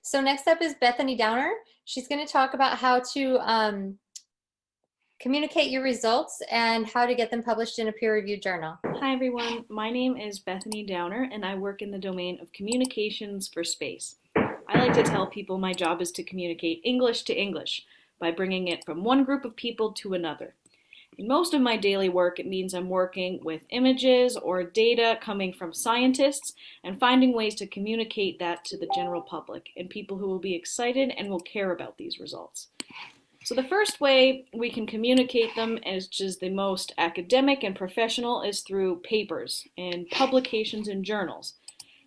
So next up is Bethany Downer. She's going to talk about how to communicate your results and how to get them published in a peer-reviewed journal. Hi everyone, my name is Bethany Downer and I work in the domain of communications for space. I like to tell people my job is to communicate English to English by bringing it from one group of people to another. In most of my daily work, it means I'm working with images or data coming from scientists and finding ways to communicate that to the general public and people who will be excited and will care about these results. So the first way we can communicate them, which is the most academic and professional, is through papers and publications in journals.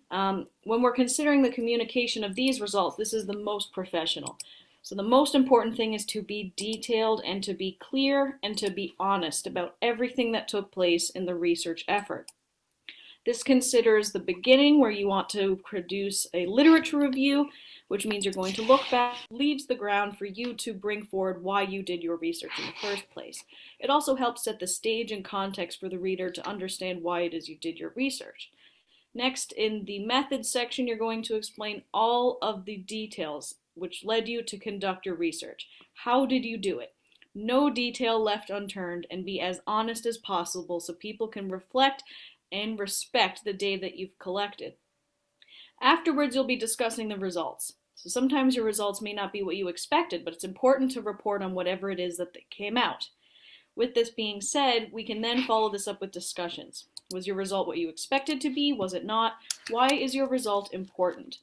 When we're considering the communication of these results, this is the most professional. So the most important thing is to be detailed and to be clear and to be honest about everything that took place in the research effort. This considers the beginning, where you want to produce a literature review, which means you're going to look back, leaves the ground for you to bring forward why you did your research in the first place. It also helps set the stage and context for the reader to understand why it is you did your research. Next, in the methods section, you're going to explain all of the details which led you to conduct your research. How did you do it? No detail left unturned, and be as honest as possible so people can reflect and respect the data that you've collected. Afterwards, you'll be discussing the results. So sometimes your results may not be what you expected, but it's important to report on whatever it is that came out. With this being said, we can then follow this up with discussions. Was your result what you expected to be? Was it not? Why is your result important?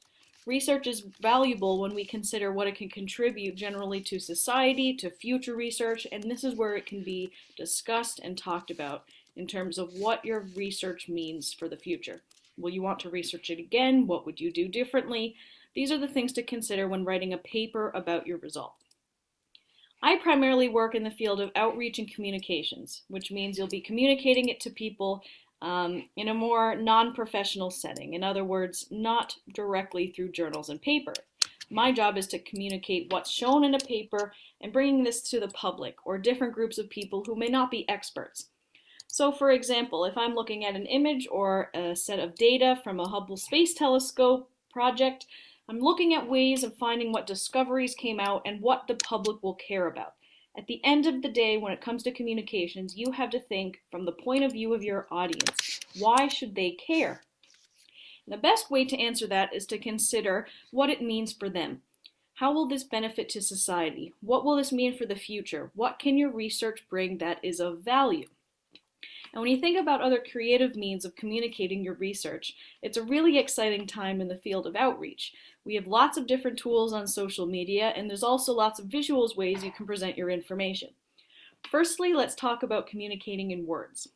Research is valuable when we consider what it can contribute generally to society, to future research, and this is where it can be discussed and talked about in terms of what your research means for the future. Will you want to research it again? What would you do differently? These are the things to consider when writing a paper about your result. I primarily work in the field of outreach and communications, which means you'll be communicating it to people in a more non-professional setting. In other words, not directly through journals and paper. My job is to communicate what's shown in a paper and bringing this to the public or different groups of people who may not be experts. So for example, if I'm looking at an image or a set of data from a Hubble Space Telescope project, I'm looking at ways of finding what discoveries came out and what the public will care about. At the end of the day, when it comes to communications, you have to think from the point of view of your audience. Why should they care? And the best way to answer that is to consider what it means for them. How will this benefit to society? What will this mean for the future? What can your research bring that is of value? And when you think about other creative means of communicating your research, it's a really exciting time in the field of outreach. We have lots of different tools on social media, and there's also lots of visuals ways you can present your information. Firstly, let's talk about communicating in words.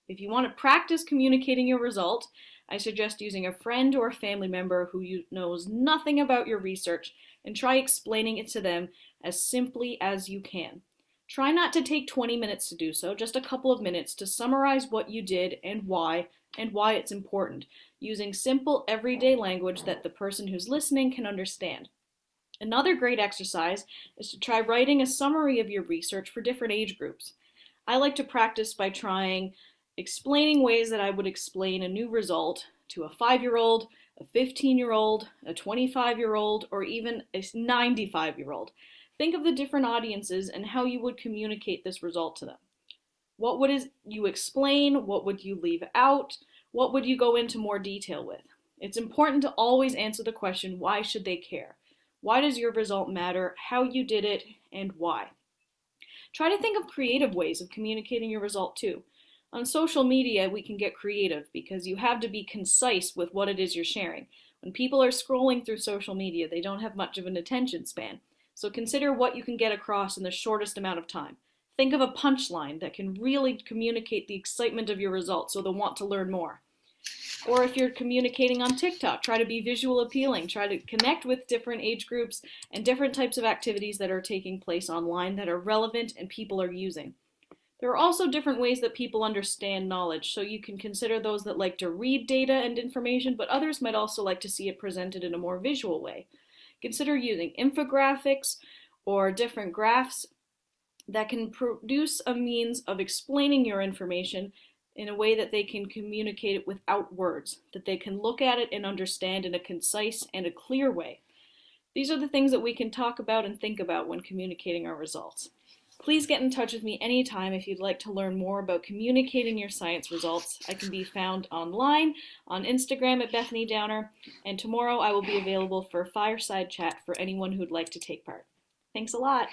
If you want to practice communicating your result, I suggest using a friend or a family member who knows nothing about your research and try explaining it to them as simply as you can. Try not to take 20 minutes to do so, just a couple of minutes to summarize what you did and why it's important, using simple everyday language that the person who's listening can understand. Another great exercise is to try writing a summary of your research for different age groups. I like to practice by trying explaining ways that I would explain a new result to a 5-year-old, a 15-year-old, a 25-year-old, or even a 95-year-old. Think of the different audiences and how you would communicate this result to them. What would you explain? What would you leave out? What would you go into more detail with? It's important to always answer the question, why should they care? Why does your result matter? How you did it, and why? Try to think of creative ways of communicating your result too. On social media, we can get creative because you have to be concise with what it is you're sharing. When people are scrolling through social media, they don't have much of an attention span. So consider what you can get across in the shortest amount of time. Think of a punchline that can really communicate the excitement of your results so they'll want to learn more. Or if you're communicating on TikTok, try to be visual appealing. Try to connect with different age groups and different types of activities that are taking place online that are relevant and people are using. There are also different ways that people understand knowledge, so you can consider those that like to read data and information, but others might also like to see it presented in a more visual way. Consider using infographics or different graphs that can produce a means of explaining your information in a way that they can communicate it without words, that they can look at it and understand in a concise and a clear way. These are the things that we can talk about and think about when communicating our results. Please get in touch with me anytime if you'd like to learn more about communicating your science results. I can be found online on Instagram at Bethany Downer, and tomorrow I will be available for a fireside chat for anyone who'd like to take part. Thanks a lot.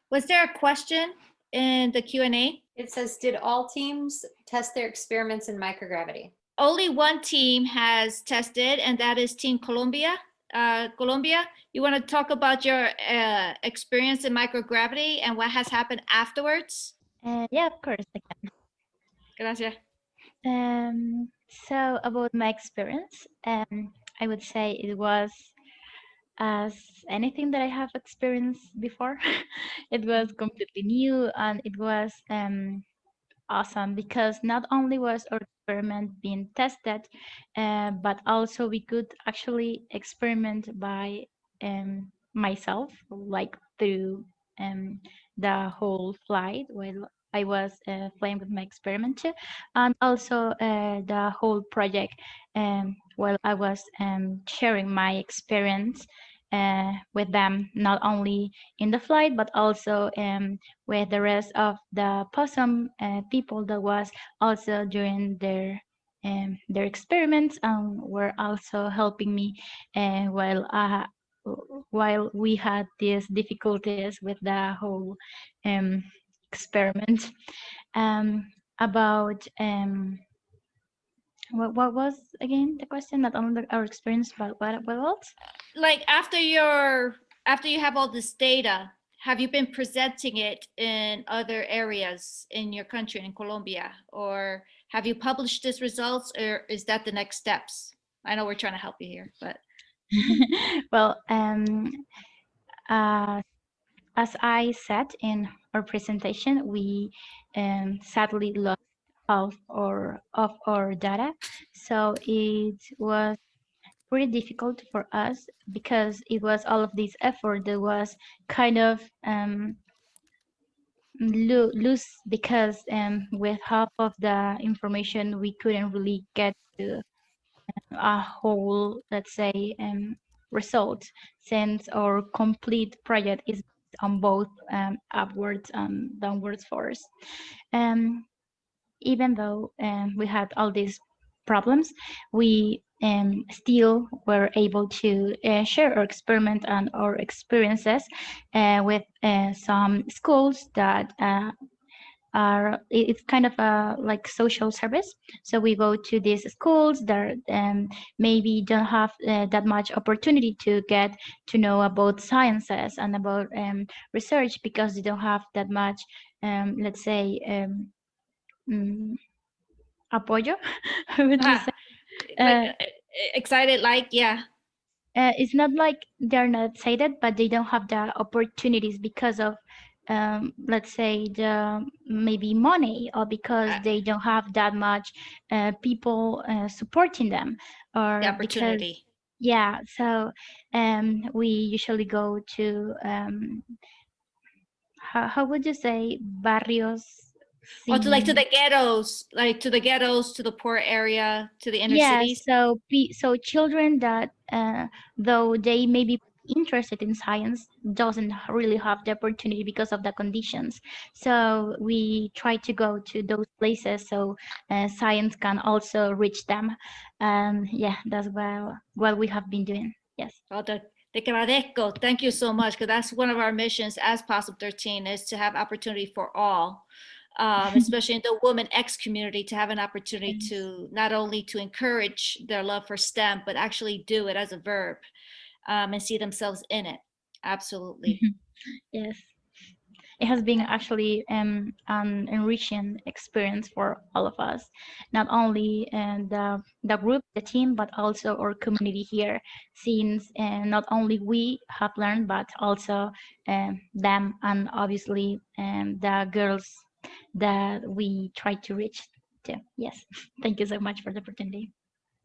Was there a question in the Q&A? It says, did all teams test their experiments in microgravity? Only one team has tested, and that is Team Colombia. Colombia, you want to talk about your experience in microgravity and what has happened afterwards? Yeah, of course I can. Gracias. So about my experience, I would say it was as anything that I have experienced before. It was completely new, and it was awesome because not only was our experiment being tested, but also we could actually experiment by myself, like through the whole flight while I was playing with my experiment too, and also the whole project while I was sharing my experience with them, not only in the flight but also with the rest of the PoSSUM people that was also during their experiments and were also helping me while we had these difficulties with the whole experiment. About what was again the question? Not only our experience, but what else? Like after you have all this data, have you been presenting it in other areas in your country, in Colombia, or have you published these results, or is that the next steps? I know we're trying to help you here, but Well, as I said in our presentation, we sadly lost half of our data, so it was pretty difficult for us because it was all of this effort that was kind of loose because with half of the information we couldn't really get to a whole, let's say, result, since our complete project is on both upwards and downwards force. Even though we had all these problems, we still were able to share our experiment and our experiences with some schools that it's kind of a like social service. So we go to these schools that maybe don't have that much opportunity to get to know about sciences and about research because they don't have that much, let's say, apoyo. How would you say? like, excited, like, yeah. It's not like they're not excited, but they don't have the opportunities because of, let's say, the maybe money, or because they don't have that much people supporting them, or The because, opportunity. yeah. So we usually go to how would you say, barrios? Or to like to the ghettos, like to the ghettos, to the poor area, to the inner Yeah, cities. so children that though they may be interested in science doesn't really have the opportunity because of the conditions. So we try to go to those places so science can also reach them. Yeah, that's what we have been doing. Yes. Oh, te agradezco. Thank you so much, because that's one of our missions as PoSSUM13 is to have opportunity for all, especially in the woman X community, to have an opportunity to not only to encourage their love for STEM, but actually do it as a verb and see themselves in it. Absolutely. Yes. It has been actually an enriching experience for all of us, not only the group, the team, but also our community here, since not only we have learned, but also them, and obviously the girls that we try to reach too. Yes, thank you so much for the opportunity.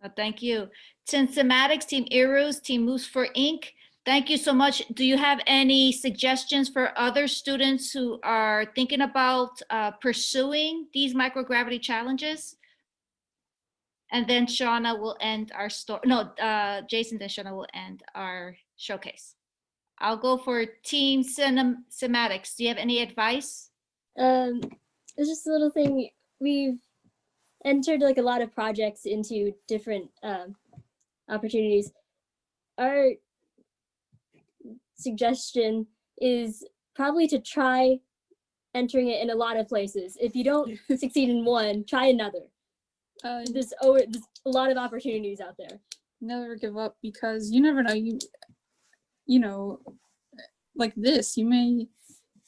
Well, thank you. Team Thematics, Team Irus, Team Moose for Inc. Thank you so much. Do you have any suggestions for other students who are thinking about pursuing these microgravity challenges? And then Shauna will end our story. No, Jason, then Shauna will end our showcase. I'll go for Team Cinematics. Do you have any advice? It's just a little thing. We've entered like a lot of projects into different opportunities. Our suggestion is probably to try entering it in a lot of places. If you don't succeed in one, try another. There's a lot of opportunities out there. Never give up, because you never know. You know, like this, you may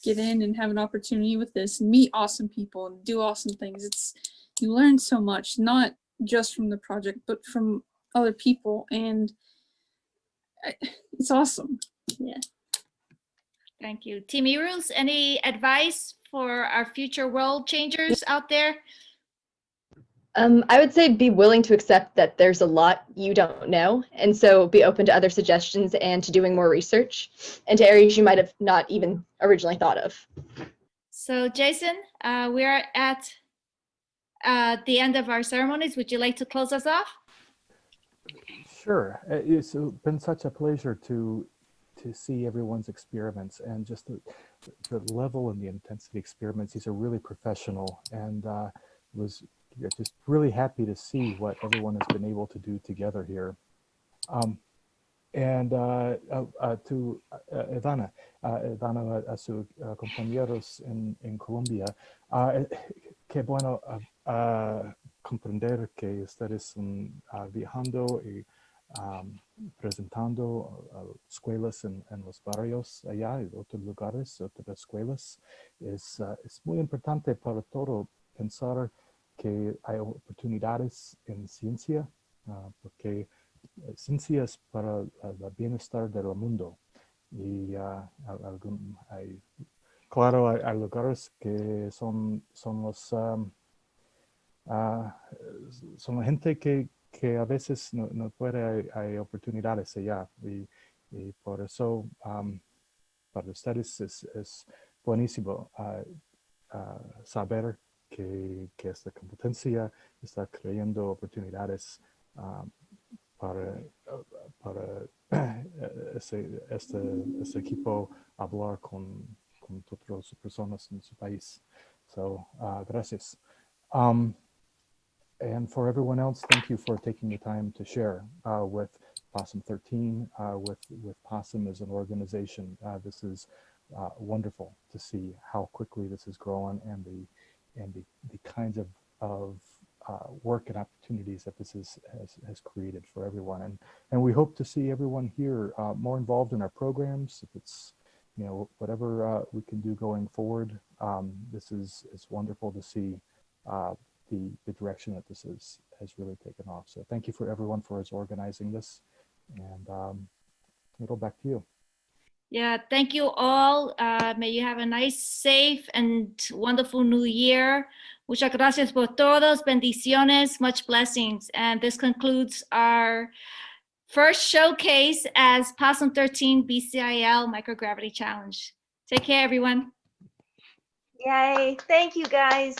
get in and have an opportunity with this, and meet awesome people and do awesome things. You learn so much, not just from the project, but from other people, and it's awesome. Yeah. Thank you. Team Heroes, any advice for our future world changers out there? I would say be willing to accept that there's a lot you don't know, and so be open to other suggestions and to doing more research and to areas you might have not even originally thought of. So Jason, we are at the end of our ceremonies. Would you like to close us off? Sure. It's been such a pleasure to see everyone's experiments, and just the level and the intensity experiments. These are really professional, and was just really happy to see what everyone has been able to do together here. And to Ivana, a sus compañeros en Colombia, qué bueno comprender que ustedes viajando y presentando escuelas en los barrios allá y otros lugares, otras escuelas. Es muy importante para todo pensar que hay oportunidades en ciencia, porque ciencia es para el bienestar del mundo. Y claro, hay lugares que son la gente que a veces no puede, hay oportunidades allá. Y por eso para ustedes es buenísimo saber que esta competencia está creando oportunidades para este equipo hablar con otras personas en su país. So, gracias. And for everyone else, thank you for taking the time to share with PoSSUM13, with PoSSUM as an organization. This is wonderful to see how quickly this is growing, and the kinds of work and opportunities that this has created for everyone. And we hope to see everyone here more involved in our programs. If it's, whatever we can do going forward, this is wonderful to see the direction that this has really taken off. So thank you for everyone for organizing this, and Miro, back to you. Yeah, thank you all. May you have a nice, safe, and wonderful new year. Muchas gracias por todos. Bendiciones, much blessings. And this concludes our first showcase as PoSSUM13 BCIL Microgravity Challenge. Take care, everyone. Yay. Thank you, guys.